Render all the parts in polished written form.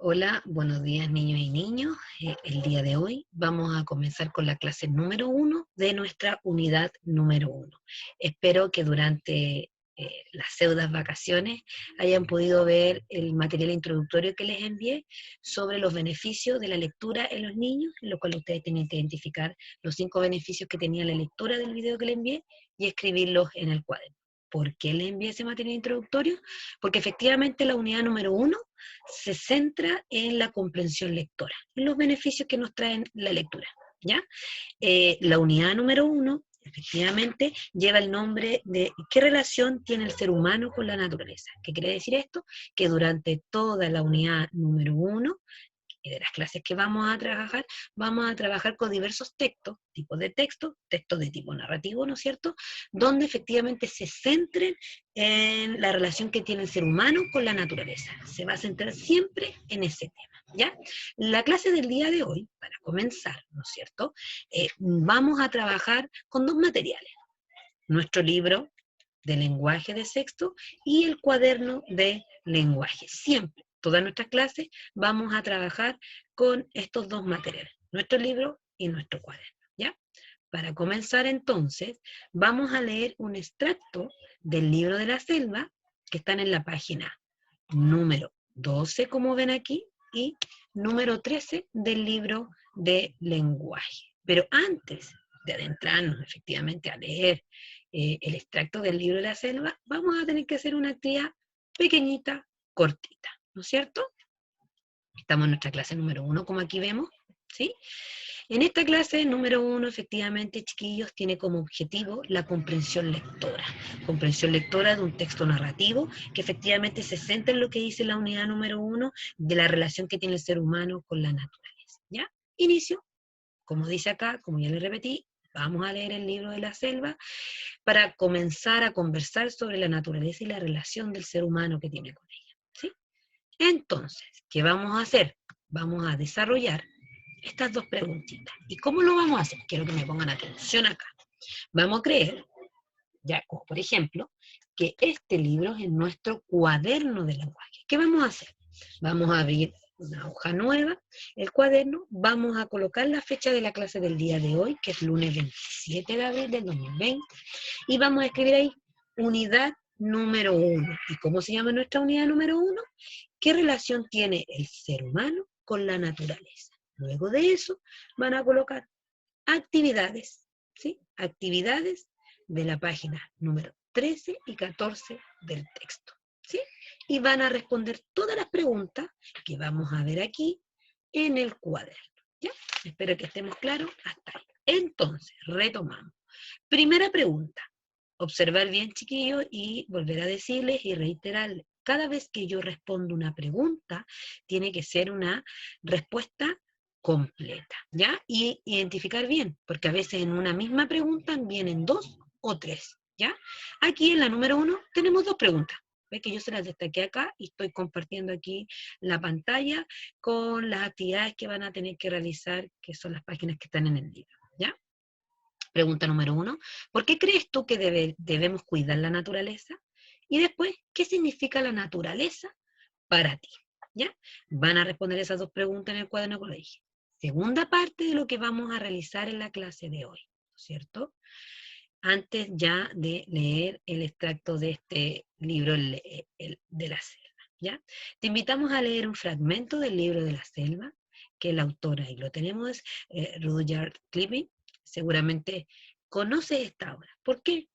Hola, buenos días niños y niños. El día de hoy vamos a comenzar con la clase número 1 de nuestra unidad número 1. Espero que durante las pseudas vacaciones hayan podido ver el material introductorio que les envié sobre los beneficios de la lectura en los niños, en lo cual ustedes tienen que identificar los 5 beneficios que tenía la lectura del video que les envié y escribirlos en el cuaderno. ¿Por qué les envié ese material introductorio? Porque efectivamente la unidad número 1 se centra en la comprensión lectora, en los beneficios que nos traen la lectura, ¿ya? La unidad número 1, efectivamente, lleva el nombre de ¿qué relación tiene el ser humano con la naturaleza? ¿Qué quiere decir esto? Que durante toda la unidad número 1 de las clases que vamos a trabajar con diversos textos, tipos de textos, textos de tipo narrativo, ¿no es cierto?, donde efectivamente se centren en la relación que tiene el ser humano con la naturaleza. Se va a centrar siempre en ese tema, ¿ya? La clase del día de hoy, para comenzar, ¿no es cierto?, vamos a trabajar con dos materiales. Nuestro libro de lenguaje de sexto y el cuaderno de lenguaje. Siempre, todas nuestras clases, vamos a trabajar con estos dos materiales, nuestro libro y nuestro cuaderno, ¿ya? Para comenzar entonces, vamos a leer un extracto del libro de la selva que están en la página número 12, como ven aquí, y número 13 del libro de lenguaje. Pero antes de adentrarnos efectivamente a leer el extracto del libro de la selva, vamos a tener que hacer una actividad pequeñita, cortita, ¿no es cierto? Estamos en nuestra clase número 1, como aquí vemos, ¿sí? En esta clase número 1, efectivamente, chiquillos, tiene como objetivo la comprensión lectora de un texto narrativo que efectivamente se centra en lo que dice la unidad número 1 de la relación que tiene el ser humano con la naturaleza, ¿ya? Inicio, como dice acá, como ya le repetí, vamos a leer el libro de la selva para comenzar a conversar sobre la naturaleza y la relación del ser humano que tiene con ella, ¿sí? Entonces, ¿qué vamos a hacer? Vamos a desarrollar estas dos preguntitas. ¿Y cómo lo vamos a hacer? Quiero que me pongan atención acá. Vamos a creer, ya como por ejemplo, que este libro es nuestro cuaderno de lenguaje. ¿Qué vamos a hacer? Vamos a abrir una hoja nueva, el cuaderno, vamos a colocar la fecha de la clase del día de hoy, que es lunes 27 de abril del 2020, y vamos a escribir ahí unidad número 1. ¿Y cómo se llama nuestra unidad número 1? ¿Qué relación tiene el ser humano con la naturaleza? Luego de eso van a colocar actividades, ¿sí? Actividades de la página número 13 y 14 del texto, ¿sí? Y van a responder todas las preguntas que vamos a ver aquí en el cuaderno, ¿ya? Espero que estemos claros hasta ahí. Entonces, retomamos. Primera pregunta. Observar bien, chiquillos, y volver a decirles y reiterarles. Cada vez que yo respondo una pregunta, tiene que ser una respuesta completa, ¿ya? Y identificar bien, porque a veces en una misma pregunta vienen dos o tres, ¿ya? Aquí en la número 1 tenemos dos preguntas. ¿Ves que yo se las destaqué acá y estoy compartiendo aquí la pantalla con las actividades que van a tener que realizar, que son las páginas que están en el libro, ¿ya? Pregunta número 1, ¿por qué crees tú que debemos cuidar la naturaleza? Y después, ¿qué significa la naturaleza para ti? ¿Ya? Van a responder esas dos preguntas en el cuaderno que le dije. Segunda parte de lo que vamos a realizar en la clase de hoy, ¿cierto? Antes ya de leer el extracto de este libro de la selva, ¿ya? Te invitamos a leer un fragmento del libro de la selva, que la autora, y lo tenemos, es Rudyard Kipling. Seguramente conoce esta obra. ¿Por qué?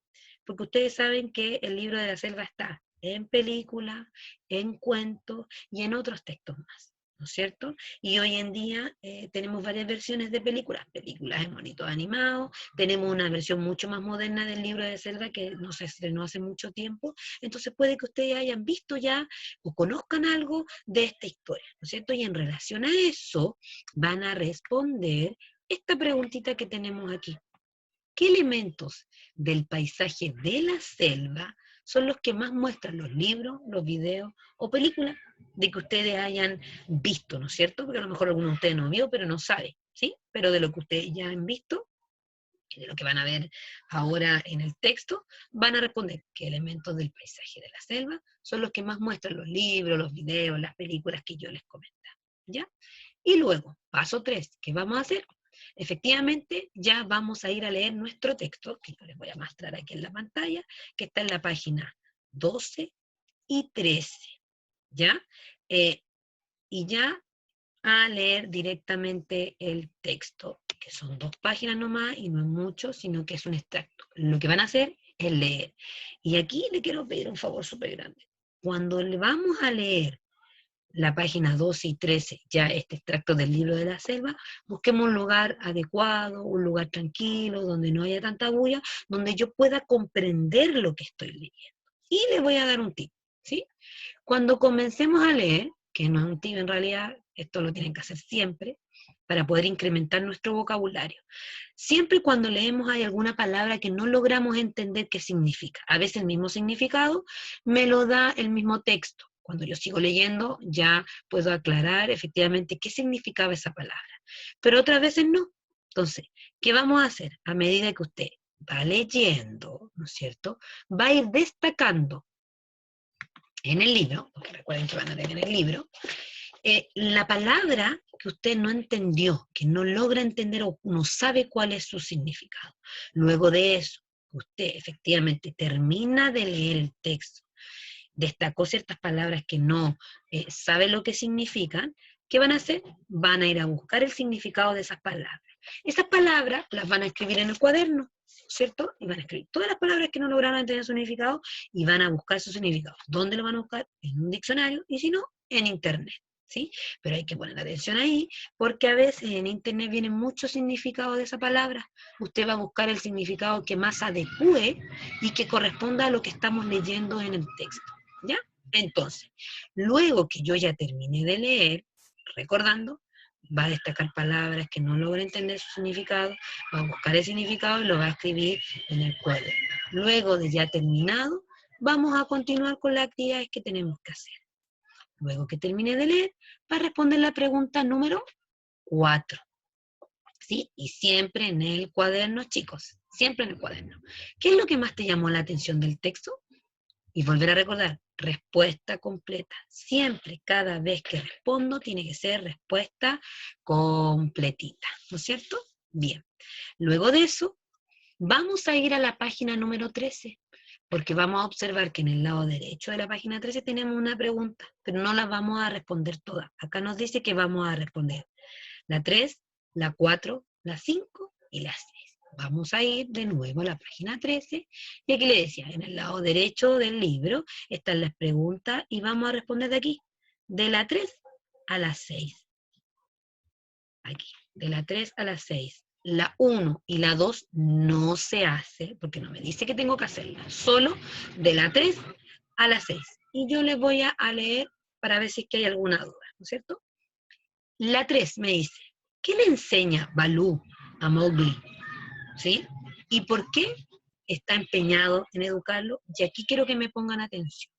Porque ustedes saben que el libro de la selva está en película, en cuentos y en otros textos más, ¿no es cierto? Y hoy en día tenemos varias versiones de películas en monitos animados, tenemos una versión mucho más moderna del libro de selva que no se estrenó hace mucho tiempo, entonces puede que ustedes hayan visto ya o conozcan algo de esta historia, ¿no es cierto? Y en relación a eso van a responder esta preguntita que tenemos aquí. ¿Qué elementos del paisaje de la selva son los que más muestran los libros, los videos o películas de que ustedes hayan visto, ¿no es cierto? Porque a lo mejor alguno de ustedes no vio, pero no sabe, ¿sí? Pero de lo que ustedes ya han visto y de lo que van a ver ahora en el texto, van a responder qué elementos del paisaje de la selva son los que más muestran los libros, los videos, las películas que yo les comentaba. ¿ya? Y luego, paso 3, ¿qué vamos a hacer? Efectivamente, ya vamos a ir a leer nuestro texto, que yo les voy a mostrar aquí en la pantalla, que está en la página 12 y 13, ¿ya? Y ya a leer directamente el texto, que son 2 páginas nomás y no es mucho, sino que es un extracto. Lo que van a hacer es leer. Y aquí le quiero pedir un favor súper grande. Cuando le vamos a leer la página 12 y 13, ya este extracto del libro de la selva, busquemos un lugar adecuado, un lugar tranquilo, donde no haya tanta bulla, donde yo pueda comprender lo que estoy leyendo. Y le voy a dar un tip, ¿sí? Cuando comencemos a leer, que no es un tip en realidad, esto lo tienen que hacer siempre, para poder incrementar nuestro vocabulario. Siempre cuando leemos hay alguna palabra que no logramos entender qué significa. A veces el mismo significado me lo da el mismo texto. Cuando yo sigo leyendo ya puedo aclarar efectivamente qué significaba esa palabra. Pero otras veces no. Entonces, ¿qué vamos a hacer? A medida que usted va leyendo, ¿no es cierto? Va a ir destacando en el libro, porque recuerden que van a leer en el libro, la palabra que usted no entendió, que no logra entender o no sabe cuál es su significado. Luego de eso, usted efectivamente termina de leer el texto, destacó ciertas palabras que no sabe lo que significan, ¿qué van a hacer? Van a ir a buscar el significado de esas palabras. Esas palabras las van a escribir en el cuaderno, ¿cierto? Y van a escribir todas las palabras que no lograron entender su significado y van a buscar su significado. ¿Dónde lo van a buscar? En un diccionario y si no, en internet. ¿Sí? Pero hay que poner atención ahí, porque a veces en internet vienen muchos significados de esa palabra. Usted va a buscar el significado que más adecue y que corresponda a lo que estamos leyendo en el texto. ¿Ya? Entonces, luego que yo ya terminé de leer, recordando, va a destacar palabras que no logra entender su significado, va a buscar el significado y lo va a escribir en el cuaderno. Luego de ya terminado, vamos a continuar con las actividades que tenemos que hacer. Luego que termine de leer, va a responder la pregunta número 4. ¿Sí? Y siempre en el cuaderno, chicos, siempre en el cuaderno. ¿Qué es lo que más te llamó la atención del texto? Y volver a recordar, respuesta completa. Siempre, cada vez que respondo, tiene que ser respuesta completita, ¿no es cierto? Bien. Luego de eso, vamos a ir a la página número 13, porque vamos a observar que en el lado derecho de la página 13 tenemos una pregunta, pero no la vamos a responder todas. Acá nos dice que vamos a responder la 3, la 4, la 5 y la 6. Vamos a ir de nuevo a la página 13, y aquí le decía, en el lado derecho del libro están las preguntas y vamos a responder de aquí, de la 3 a la 6. Aquí, de la 3 a la 6. La 1 y la 2 no se hace, porque no me dice que tengo que hacerla, solo de la 3 a la 6. Y yo les voy a leer para ver si es que hay alguna duda, ¿no es cierto? La 3 me dice, ¿qué le enseña Balú a Mowgli? ¿Sí? ¿Y por qué está empeñado en educarlo? Y aquí quiero que me pongan atención.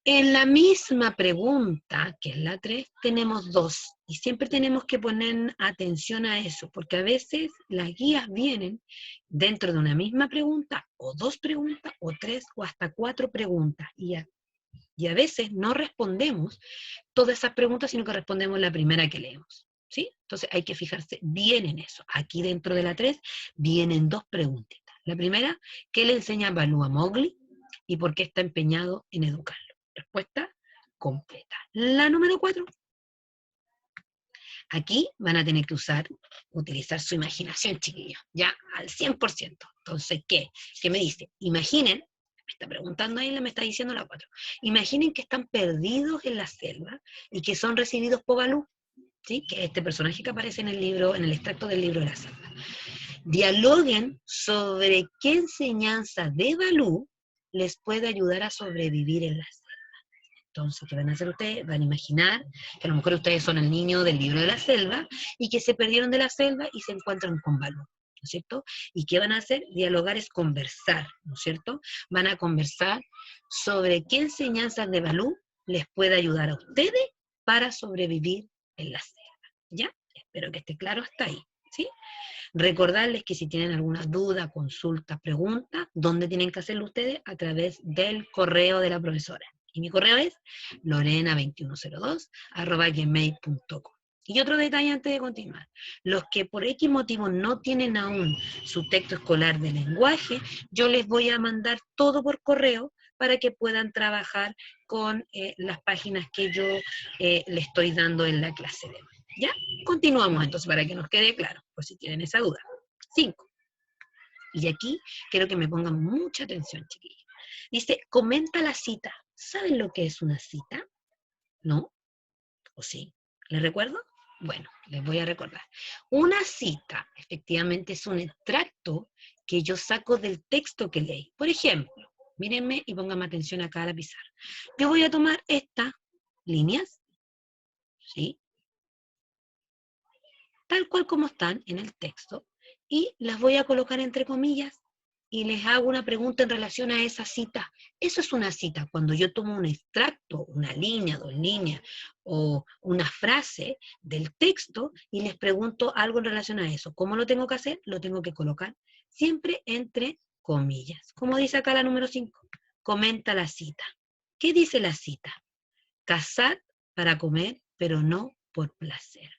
En la misma pregunta, que es la 3, tenemos 2. Y siempre tenemos que poner atención a eso, porque a veces las guías vienen dentro de una misma pregunta, o 2 preguntas, o 3, o hasta 4 preguntas. Y a veces no respondemos todas esas preguntas, sino que respondemos la primera que leemos. ¿Sí? Entonces hay que fijarse bien en eso. Aquí dentro de la 3 vienen 2 preguntitas. La primera, ¿qué le enseña Balú a Mowgli? ¿Y por qué está empeñado en educarlo? Respuesta completa. La número 4. Aquí van a tener que utilizar su imaginación, chiquillos, ya al 100%. Entonces, ¿qué me dice? Imaginen, me está preguntando ahí, me está diciendo la 4. Imaginen que están perdidos en la selva y que son recibidos por Balú, ¿sí? Que es este personaje que aparece en el libro, en el extracto del libro de la selva. Dialoguen sobre qué enseñanza de Balú les puede ayudar a sobrevivir en la selva. Entonces, ¿qué van a hacer ustedes? Van a imaginar que a lo mejor ustedes son el niño del libro de la selva y que se perdieron de la selva y se encuentran con Balú, ¿no es cierto? ¿Y qué van a hacer? Dialogar es conversar, ¿no es cierto? Van a conversar sobre qué enseñanzas de Balú les puede ayudar a ustedes para sobrevivir en la selva. ¿Ya? Espero que esté claro hasta ahí, ¿sí? Recordarles que si tienen alguna duda, consulta, pregunta, ¿dónde tienen que hacerlo ustedes? A través del correo de la profesora. Y mi correo es lorena2102@gmail.com. Y otro detalle antes de continuar. Los que por X motivo no tienen aún su texto escolar de lenguaje, yo les voy a mandar todo por correo para que puedan trabajar con las páginas que yo le estoy dando en la clase de hoy. ¿Ya? Continuamos entonces para que nos quede claro, por si tienen esa duda. 5. Y aquí quiero que me pongan mucha atención, chiquillos. Dice, comenta la cita. ¿Saben lo que es una cita? ¿No? ¿O sí? ¿Les recuerdo? Bueno, les voy a recordar. Una cita, efectivamente, es un extracto que yo saco del texto que leí. Por ejemplo, mírenme y pónganme atención acá a la pizarra. Yo voy a tomar estas líneas, ¿sí? Tal cual como están en el texto, y las voy a colocar entre comillas y les hago una pregunta en relación a esa cita. Eso es una cita, cuando yo tomo un extracto, una línea, 2 líneas, o una frase del texto y les pregunto algo en relación a eso. ¿Cómo lo tengo que hacer? Lo tengo que colocar siempre entre comillas. Como dice acá la número 5, comenta la cita. ¿Qué dice la cita? Cazad para comer, pero no por placer.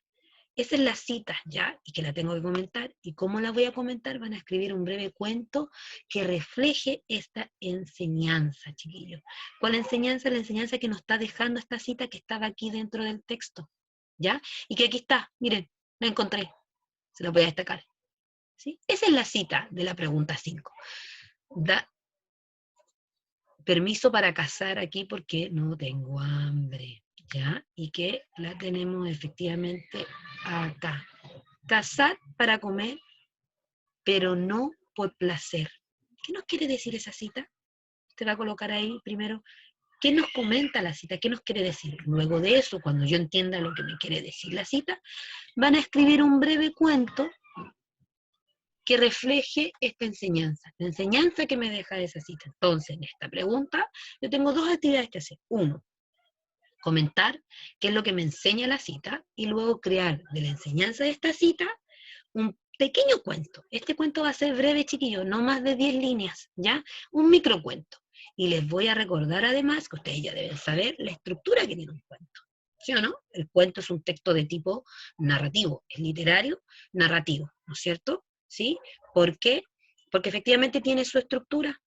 Esa es la cita, ¿ya? Y que la tengo que comentar. ¿Y cómo la voy a comentar? Van a escribir un breve cuento que refleje esta enseñanza, chiquillos. ¿Cuál enseñanza? La enseñanza que nos está dejando esta cita que estaba aquí dentro del texto, ¿ya? Y que aquí está, miren, la encontré. Se la voy a destacar. ¿Sí? Esa es la cita de la pregunta 5. Da permiso para cazar aquí porque no tengo hambre, ¿ya? Y que la tenemos efectivamente acá. Cazar para comer, pero no por placer. ¿Qué nos quiere decir esa cita? Usted va a colocar ahí primero, ¿qué nos comenta la cita? ¿Qué nos quiere decir? Luego de eso, cuando yo entienda lo que me quiere decir la cita, van a escribir un breve cuento que refleje esta enseñanza, la enseñanza que me deja esa cita. Entonces, en esta pregunta, yo tengo 2 actividades que hacer. 1, comentar qué es lo que me enseña la cita, y luego crear de la enseñanza de esta cita un pequeño cuento. Este cuento va a ser breve, chiquillo, no más de 10 líneas, ¿ya? Un microcuento. Y les voy a recordar además, que ustedes ya deben saber, la estructura que tiene un cuento. ¿Sí o no? El cuento es un texto de tipo narrativo, es literario, narrativo, ¿no es cierto? ¿Sí? ¿Por qué? Porque efectivamente tiene su estructura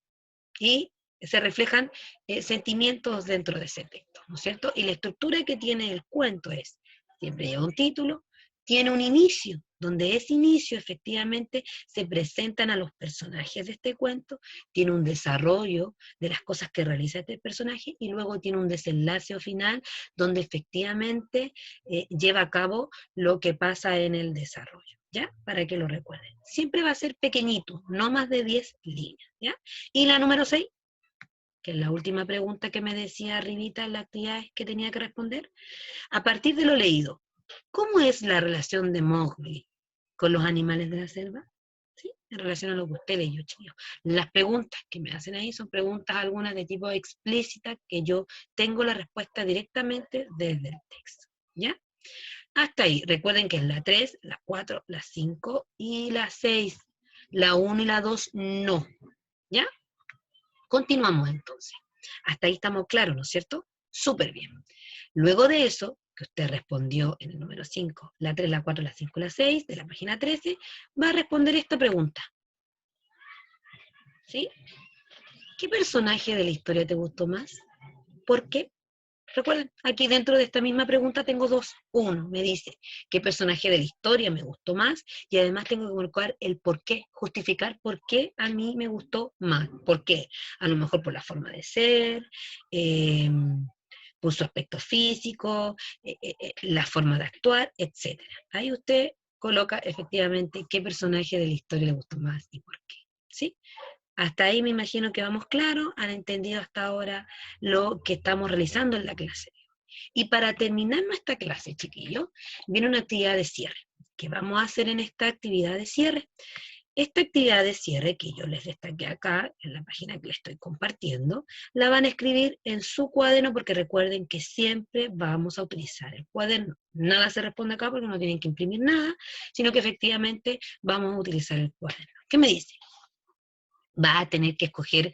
y se reflejan sentimientos dentro de ese texto, ¿no es cierto? Y la estructura que tiene el cuento es, siempre lleva un título, tiene un inicio, donde ese inicio efectivamente se presentan a los personajes de este cuento, tiene un desarrollo de las cosas que realiza este personaje y luego tiene un desenlace final donde efectivamente lleva a cabo lo que pasa en el desarrollo, ¿ya? Para que lo recuerden. Siempre va a ser pequeñito, no más de 10 líneas, ¿ya? Y la número 6, que es la última pregunta que me decía arribita en las actividades que tenía que responder, a partir de lo leído, ¿cómo es la relación de Mowgli con los animales de la selva? ¿Sí? En relación a lo que usted leyó, chicos. Las preguntas que me hacen ahí son preguntas algunas de tipo explícita que yo tengo la respuesta directamente desde el texto, ¿ya? Hasta ahí. Recuerden que es la 3, la 4, la 5 y la 6. La 1 y la 2 no, ¿ya? Continuamos entonces. Hasta ahí estamos claros, ¿no es cierto? Súper bien. Luego de eso, que usted respondió en el número 5, la 3, la 4, la 5, la 6, de la página 13, va a responder esta pregunta. ¿Sí? ¿Qué personaje de la historia te gustó más? ¿Por qué? Recuerden, aquí dentro de esta misma pregunta tengo 2. 1, me dice qué personaje de la historia me gustó más, y además tengo que colocar el por qué, justificar por qué a mí me gustó más. ¿Por qué? A lo mejor por la forma de ser, por su aspecto físico, la forma de actuar, etc. Ahí usted coloca efectivamente qué personaje de la historia le gustó más y por qué. ¿Sí? Hasta ahí me imagino que vamos claros, han entendido hasta ahora lo que estamos realizando en la clase. Y para terminar nuestra clase, chiquillos, viene una actividad de cierre. ¿Qué vamos a hacer en esta actividad de cierre? Esta actividad de cierre que yo les destaqué acá, en la página que les estoy compartiendo, la van a escribir en su cuaderno, porque recuerden que siempre vamos a utilizar el cuaderno. Nada se responde acá porque no tienen que imprimir nada, sino que efectivamente vamos a utilizar el cuaderno. ¿Qué me dice? Va a tener que escoger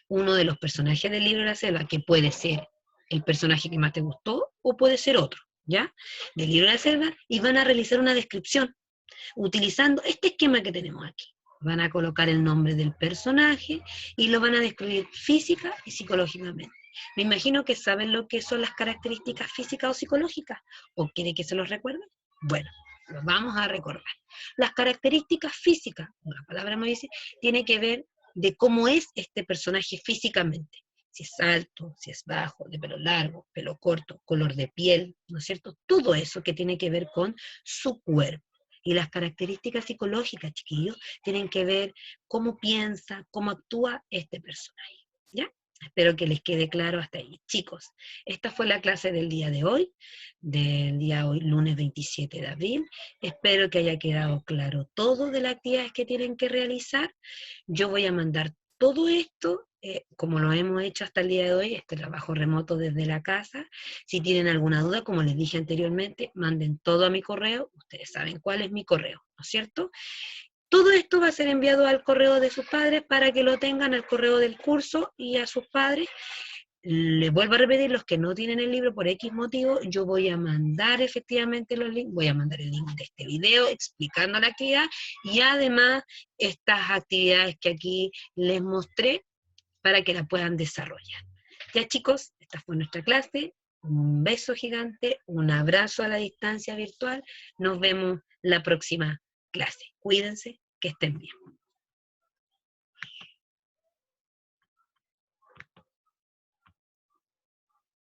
uno de los personajes del libro de la selva, que puede ser el personaje que más te gustó o puede ser otro, ¿ya? Del libro de la selva, y van a realizar una descripción utilizando este esquema que tenemos aquí. Van a colocar el nombre del personaje y lo van a describir física y psicológicamente. Me imagino que saben lo que son las características físicas o psicológicas, o quiere que se los recuerde. Bueno, lo vamos a recordar. Las características físicas, una palabra me dice, tiene que ver de cómo es este personaje físicamente. Si es alto, si es bajo, de pelo largo, pelo corto, color de piel, ¿no es cierto? Todo eso que tiene que ver con su cuerpo. Y las características psicológicas, chiquillos, tienen que ver cómo piensa, cómo actúa este personaje. ¿Ya? Espero que les quede claro hasta ahí. Chicos, esta fue la clase del día hoy, lunes 27 de abril. Espero que haya quedado claro todo de las actividades que tienen que realizar. Yo voy a mandar todo esto, como lo hemos hecho hasta el día de hoy, este trabajo remoto desde la casa. Si tienen alguna duda, como les dije anteriormente, manden todo a mi correo. Ustedes saben cuál es mi correo, ¿no es cierto? Todo esto va a ser enviado al correo de sus padres para que lo tengan al correo del curso y a sus padres. Les vuelvo a repetir, los que no tienen el libro por X motivo, yo voy a mandar efectivamente los links, voy a mandar el link de este video explicando la actividad y además estas actividades que aquí les mostré para que la puedan desarrollar. Ya chicos, esta fue nuestra clase. Un beso gigante, un abrazo a la distancia virtual. Nos vemos la próxima clase. Cuídense, que estén bien.